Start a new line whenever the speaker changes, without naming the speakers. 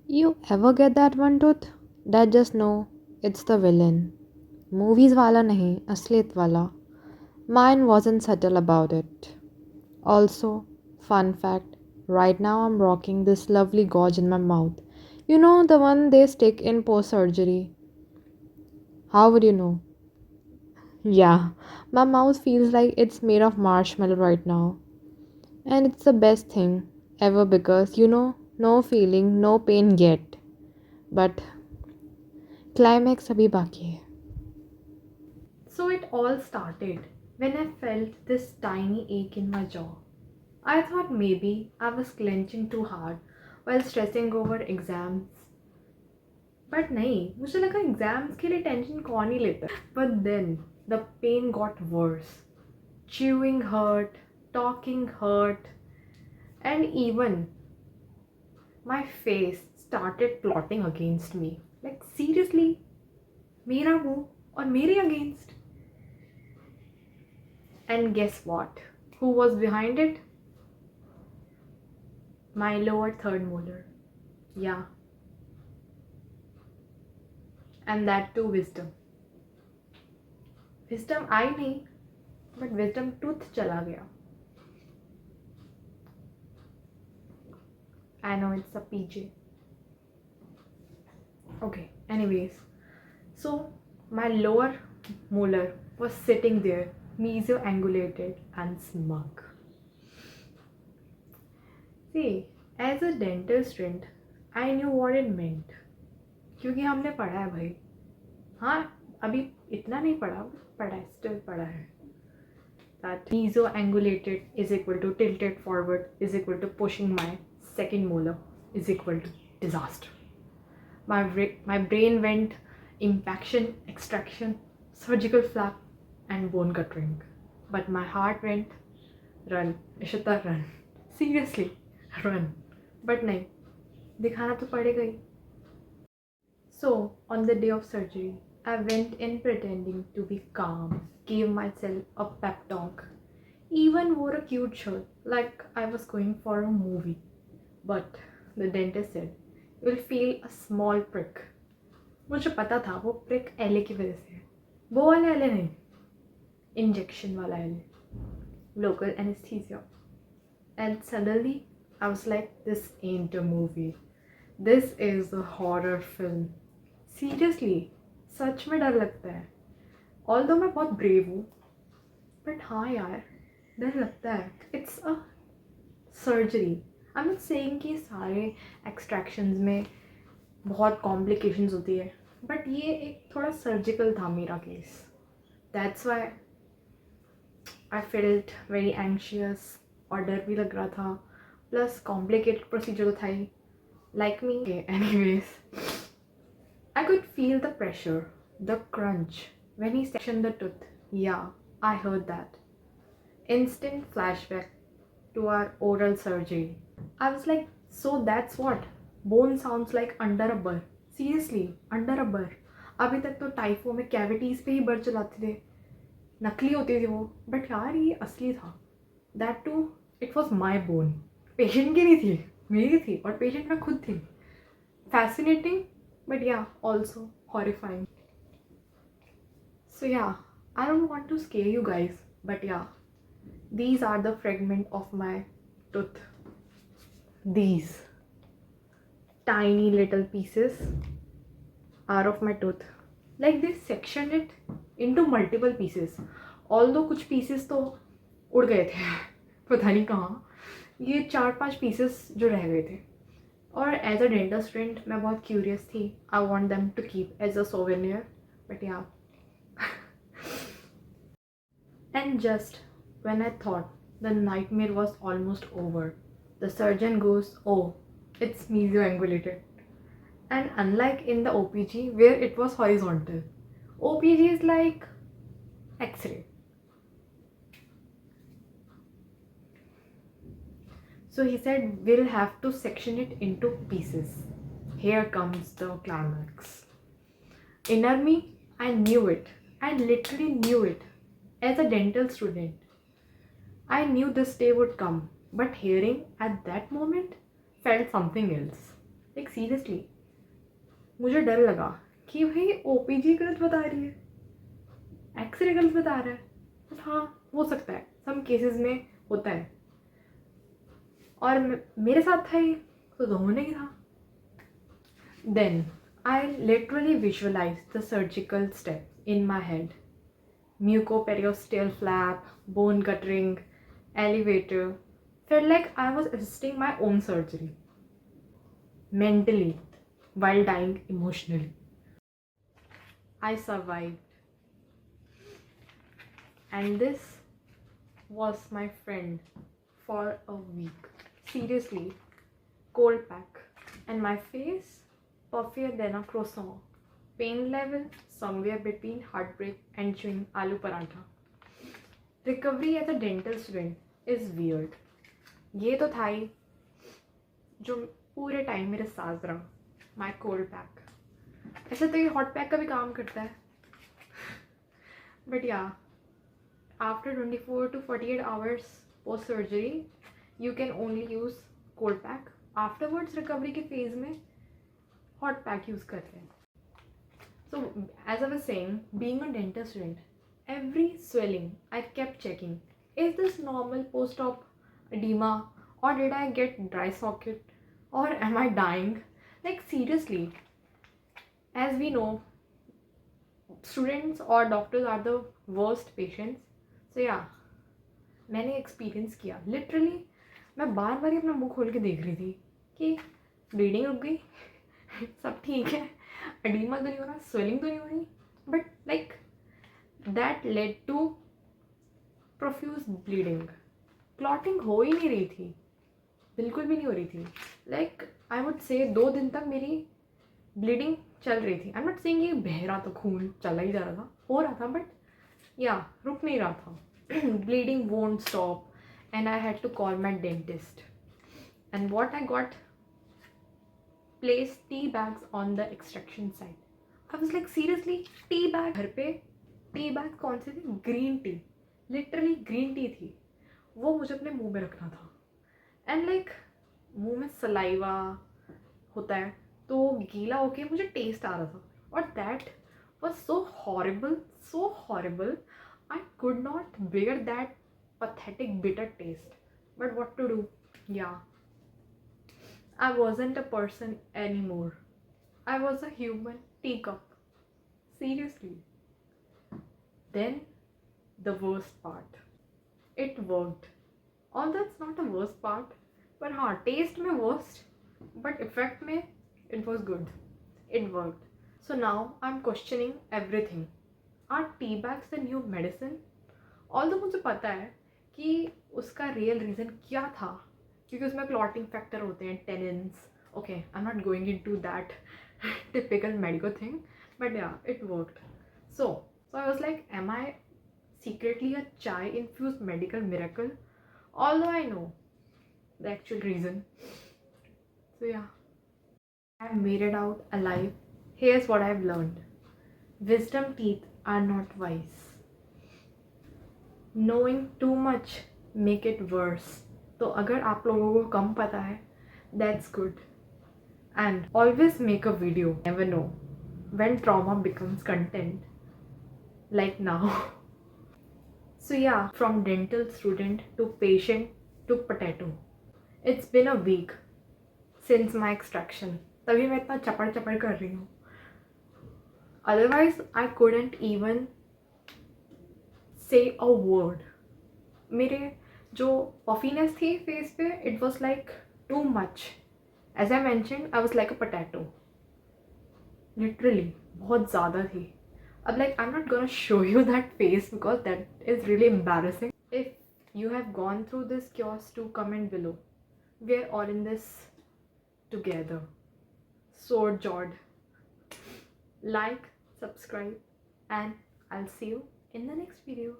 You ever get that one tooth that just know it's the villain? Movies wala nahi, aslit wala. Mine wasn't subtle about it. Also, fun fact, right now I'm rocking this lovely gauge in my mouth. You know the one they stick in post surgery. How would you know? Yeah, my mouth feels like it's made of marshmallow right now. And it's the best thing ever because no feeling, no pain yet. But climax abhi baki hai.
So it all started when I felt this tiny ache in my jaw. I thought maybe I was clenching too hard while stressing over exams. But नहीं मुझे लगा exams के लिए tension कौन ही लेता है But then the pain got worse. Chewing hurt, talking hurt, and even my face started plotting against me. Like seriously, मेरा मुंह और मेरे against. And guess what? Who was behind it? My lower third molar. Yeah, and that too wisdom. Wisdom आई नहीं, but wisdom tooth चला गया. I know it's a PJ. Okay, anyways. So my lower molar was sitting there, mesoangulated and smug. See, as a dental student, I knew what it meant. क्योंकि हमने पढ़ा है भाई. हाँ, अभी इतना नहीं पढ़ा, पढ़ा है, still पढ़ा है. That mesoangulated is equal to tilted forward is equal to pushing my second molar is equal to disaster. My brain went impaction, extraction, surgical flap, and bone cutting. But my heart went run, Ishita run. Seriously, run. But नहीं, दिखाना तो पड़ेगा ही. So, on the day of surgery, I went in pretending to be calm, gave myself a pep talk, even wore a cute shirt like I was going for a movie. But the dentist said, "You'll feel a small prick." मुझे पता था वो prick एले की वजह से है. वो वाला एले नहीं, इंजेक्शन वाला एले, local anesthesia. And suddenly I was like, this ain't a movie. This is a horror film. Seriously, सच में डर लगता है. Although मैं बहुत brave हूँ, but हाँ यार, डर लगता है. It's a surgery. I'm not saying कि सारे extractions में बहुत complications होती है, but ये एक थोड़ा surgical था मेरा case. That's why I felt very anxious और डर भी लग रहा था. Plus complicated procedure था ही. Like me. Okay, anyways, I could feel the pressure, the crunch when he sectioned the tooth. Yeah, I heard that. Instant flashback to our oral surgery. I was like, so that's what? Bone sounds like under a burr. Seriously, under a burr. अभी तक तो टाइफो में cavities पे ही burr चलाते थे. नकली होती थी वो, बट यार ये असली था. That too it was my bone. Patient की नहीं थी, मेरी थी, और पेशेंट मैं खुद थी. Fascinating, but yeah, also horrifying. So yeah, I don't want to scare you guys, but yeah, these are the fragment of my tooth. These tiny little pieces are of my tooth. Like they sectioned it into multiple pieces. Although कुछ pieces तो उड़ गए थे पता नहीं कहाँ. ये 4-5 pieces जो रह गए थे. और एज अ डेंटल स्टूडेंट मैं बहुत क्यूरियस थी. I want them to keep as a souvenir, but yeah. And just when I thought the nightmare was almost over, the surgeon goes, "Oh, it's mesoangulated." And unlike in the OPG where it was horizontal, OPG is like X-ray. So he said, "We'll have to section it into pieces." Here comes the climax. Inner me, I knew it. I literally knew it. As a dental student, I knew this day would come, but hearing at that moment felt something else. Like seriously मुझे डर लगा कि भाई OPG गलत बता रही है, x ray गलत बता रहा है। बट हाँ, हो सकता है, सम केसेस में होता है। और मेरे साथ था ये, तो होने ही था। Then I literally visualize the surgical step in my head, mucoperiosteal flap, bone cutting, elevator. Felt like I was assisting my own surgery. Mentally, while dying emotionally. I survived. And this was my friend for a week. Seriously, cold pack. And my face, puffier than a croissant. Pain level, somewhere between heartbreak and chewing aloo paratha. Recovery as a dental student is weird. ये तो था ही जो पूरे time मेरे साथ रहा, माई cold pack. ऐसे तो ये हॉट पैक का भी काम करता है, बट या after 24 to 48 hours post surgery you can only use cold pack. Afterwards recovery के फेज में हॉट पैक यूज़ करते हैं। So as I was saying, being a dental student, every swelling I kept checking, is this normal post-op edema, or did I get dry socket, or am I dying? Like seriously, as we know, students or doctors are the worst patients. So yeah, मैंने experience किया literally. मैं बार बार ही अपना मुंह खोल के देख रही थी कि ब्लीडिंग रुक गई, सब ठीक है, एडिमा तो नहीं हो रहा, स्वेलिंग तो नहीं हो रही। But like that led to profuse bleeding. Clotting हो ही नहीं रही थी, बिल्कुल भी नहीं हो रही थी। लाइक आई वुड से 2 दिन तक मेरी ब्लीडिंग चल रही थी। आई एम नॉट सेइंग कि बह रहा था, खून चला ही जा रहा था, हो रहा था, बट या रुक नहीं रहा था। Bleeding won't stop and I had to call my dentist. And what I got, place tea bags on the extraction side. I was like seriously, tea bag? घर पे टी बैग कौन से थे? Green tea, literally green tea थी, वो मुझे अपने मुंह में रखना था। एंड लाइक मुंह में सलाइवा होता है तो गीला होके मुझे टेस्ट आ रहा था, और that was so horrible. I could not bear that pathetic bitter taste. But what to do? Yeah, I wasn't a person anymore. I was a human teacup. Seriously. Then, the worst part. It worked. Although it's not the worst part, but हाँ, taste में worst, but effect में it was good. It worked. So now I'm questioning everything. Are tea bags the new medicine? Although मुझे पता है कि उसका real reason क्या था, क्योंकि उसमें क्लॉटिंग फैक्टर होते हैं, tannins. Okay, I am not going into that typical medical thing, but yeah it worked. So I was like, am I secretly a chai infused medical miracle? Although I know the actual reason. So yeah, I made it out alive. Here's what I've learned: wisdom teeth are not wise. Knowing too much make it worse. तो अगर आप लोगों को कम पता है, that's good. And always make a video. Never know when trauma becomes content, like now. So yeah, from dental student to patient to potato. It's been a week since my extraction. तभी मैं इतना चपड़ चपड़ कर रही हूँ. Otherwise, I couldn't even say a word. मेरे जो puffiness थी face पे, it was like too much. As I mentioned, I was like a potato, literally बहुत ज़्यादा थी. अब like I am not gonna show you that face because that is really embarrassing. If you have gone through this cures, to comment below. We are all in this together. Sword jawed. Like, subscribe, and I'll see you in the next video.